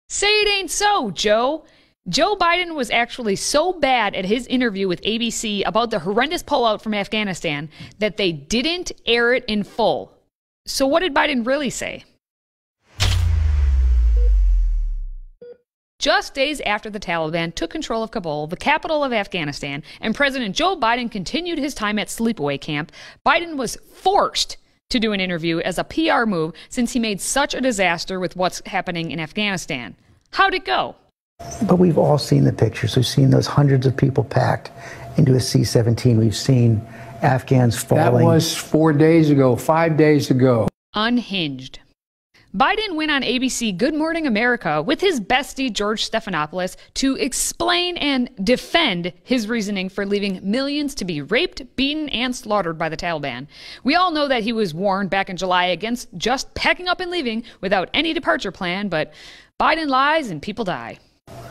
Say it ain't so, Joe. Joe Biden was actually so bad at his interview with ABC about the horrendous pullout from Afghanistan that they didn't air it in full. So what did Biden really say? Just days after the Taliban took control of Kabul, the capital of Afghanistan, and President Joe Biden continued his time at sleepaway camp, Biden was forced to do an interview as a PR move since he made such a disaster with what's happening in Afghanistan. How'd it go? But we've all seen the pictures. We've seen those hundreds of people packed into a C-17. We've seen Afghans falling. That was 4 days ago, 5 days ago. Unhinged. Biden went on ABC Good Morning America with his bestie George Stephanopoulos to explain and defend his reasoning for leaving millions to be raped, beaten, and slaughtered by the Taliban. We all know that he was warned back in July against just packing up and leaving without any departure plan, but Biden lies and people die.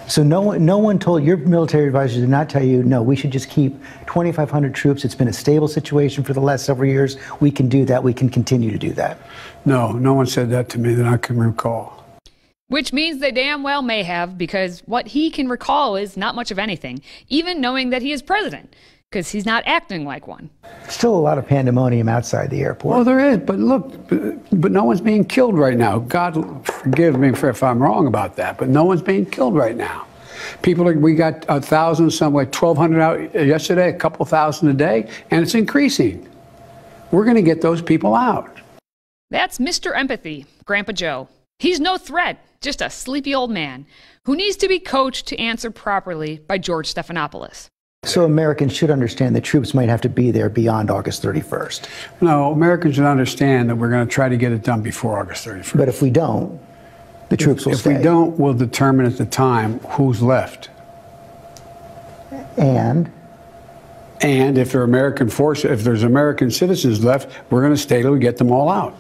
So no one told, your military advisors did not tell you, no, we should just keep 2,500 troops. It's been a stable situation for the last several years. We can do that. We can continue to do that. No, no one said that to me that I can recall. Which means they damn well may have, because what he can recall is not much of anything, even knowing that he is president, because he's not acting like one. Still a lot of pandemonium outside the airport. Well, there is, but look, but no one's being killed right now. God forgive me if I'm wrong about that, but no one's being killed right now. We got 1,000, somewhere 1,200 out yesterday, a couple thousand a day, and it's increasing. We're going to get those people out. That's Mr. Empathy, Grandpa Joe. He's no threat, just a sleepy old man who needs to be coached to answer properly by George Stephanopoulos. So Americans should understand that troops might have to be there beyond August 31st. No, Americans should understand that we're going to try to get it done before August 31st. But if we don't, the troops will stay. If we don't, we'll determine at the time who's left. And if there are American forces, if there's American citizens left, we're going to stay till we get them all out.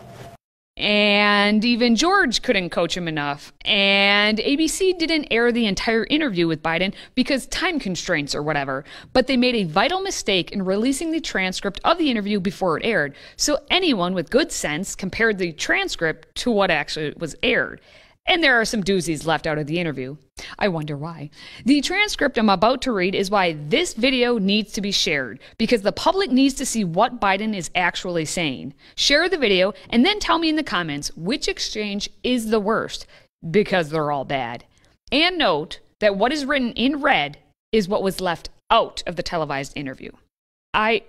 And even George couldn't coach him enough. And ABC didn't air the entire interview with Biden because time constraints or whatever. But they made a vital mistake in releasing the transcript of the interview before it aired. So anyone with good sense compared the transcript to what actually was aired. And there are some doozies left out of the interview. I wonder why. The transcript I'm about to read is why this video needs to be shared, because the public needs to see what Biden is actually saying. Share the video and then tell me in the comments which exchange is the worst, because they're all bad. And note that what is written in red is what was left out of the televised interview. I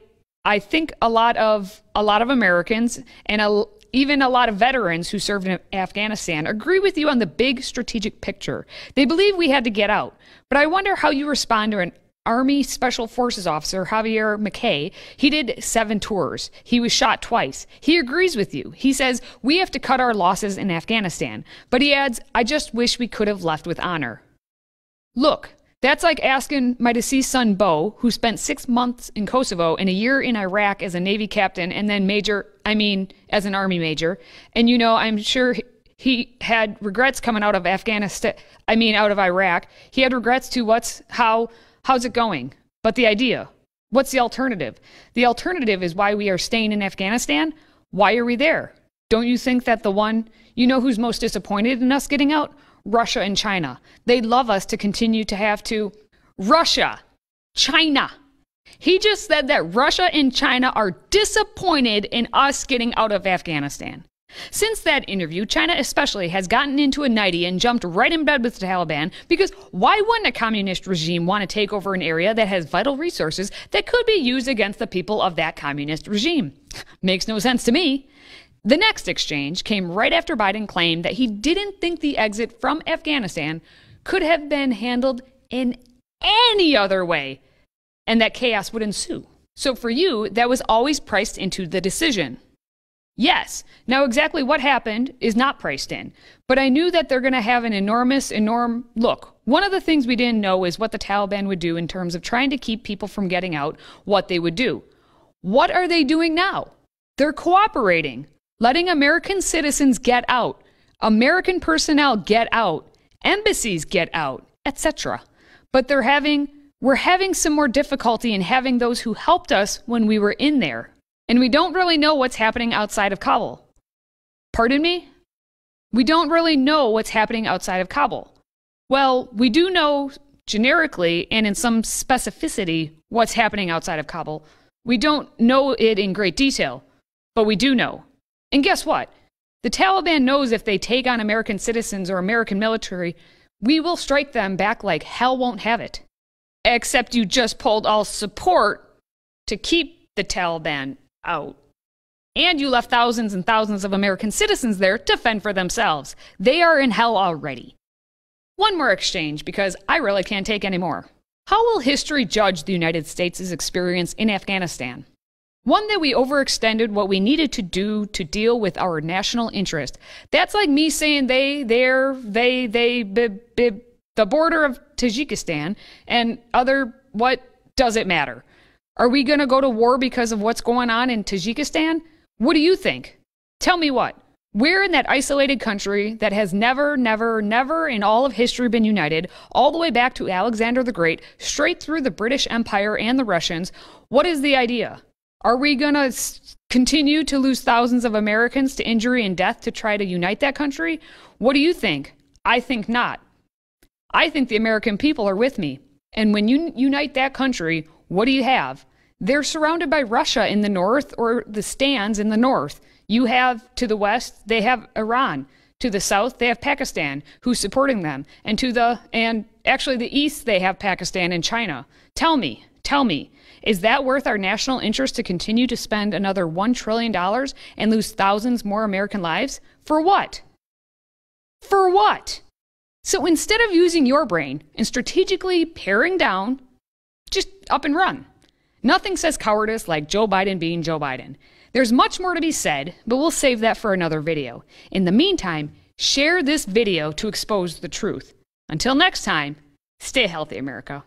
think a lot of Americans and even a lot of veterans who served in Afghanistan agree with you on the big strategic picture. They believe we had to get out. But I wonder how you respond to an Army Special Forces officer, Javier McKay. He did 7 tours. He was shot twice. He agrees with you. He says, we have to cut our losses in Afghanistan. But he adds, I just wish we could have left with honor. Look, that's like asking my deceased son, Bo, who spent 6 months in Kosovo and a year in Iraq as a Navy captain and then as an Army major. And, you know, I'm sure he had regrets coming out of out of Iraq. He had regrets to how's it going? But the idea, what's the alternative? The alternative is why we are staying in Afghanistan. Why are we there? Don't you think that you know who's most disappointed in us getting out? Russia and China. They'd love us to continue to have to. Russia, China. He just said that Russia and China are disappointed in us getting out of Afghanistan. Since that interview, China especially has gotten into a nightie and jumped right in bed with the Taliban, because why wouldn't a communist regime want to take over an area that has vital resources that could be used against the people of that communist regime? Makes no sense to me. The next exchange came right after Biden claimed that he didn't think the exit from Afghanistan could have been handled in any other way, and that chaos would ensue. So for you, that was always priced into the decision. Yes, now exactly what happened is not priced in, but I knew that they're going to have an look. One of the things we didn't know is what the Taliban would do in terms of trying to keep people from getting out, what they would do. What are they doing now? They're cooperating. Letting American citizens get out, American personnel get out, embassies get out, etc. But we're having some more difficulty in having those who helped us when we were in there. And we don't really know what's happening outside of Kabul. Pardon me? We don't really know what's happening outside of Kabul. Well, we do know generically and in some specificity what's happening outside of Kabul. We don't know it in great detail, but we do know. And guess what? The Taliban knows if they take on American citizens or American military, we will strike them back like hell won't have it. Except you just pulled all support to keep the Taliban out. And you left thousands and thousands of American citizens there to fend for themselves. They are in hell already. One more exchange, because I really can't take any more. How will history judge the United States' experience in Afghanistan? One that we overextended what we needed to do to deal with our national interest. That's like me saying the border of Tajikistan and what does it matter? Are we going to go to war because of what's going on in Tajikistan? What do you think? Tell me what. We're in that isolated country that has never in all of history been united, all the way back to Alexander the Great, straight through the British Empire and the Russians. What is the idea? Are we going to continue to lose thousands of Americans to injury and death to try to unite that country? What do you think? I think not. I think the American people are with me. And when you unite that country, what do you have? They're surrounded by Russia in the north, or the stands in the north. You have to the west, they have Iran. To the south, they have Pakistan, who's supporting them. And actually the east, they have Pakistan and China. Tell me, is that worth our national interest to continue to spend another $1 trillion and lose thousands more American lives? For what? For what? So instead of using your brain and strategically paring down, just up and run. Nothing says cowardice like Joe Biden being Joe Biden. There's much more to be said, but we'll save that for another video. In the meantime, share this video to expose the truth. Until next time, stay healthy, America.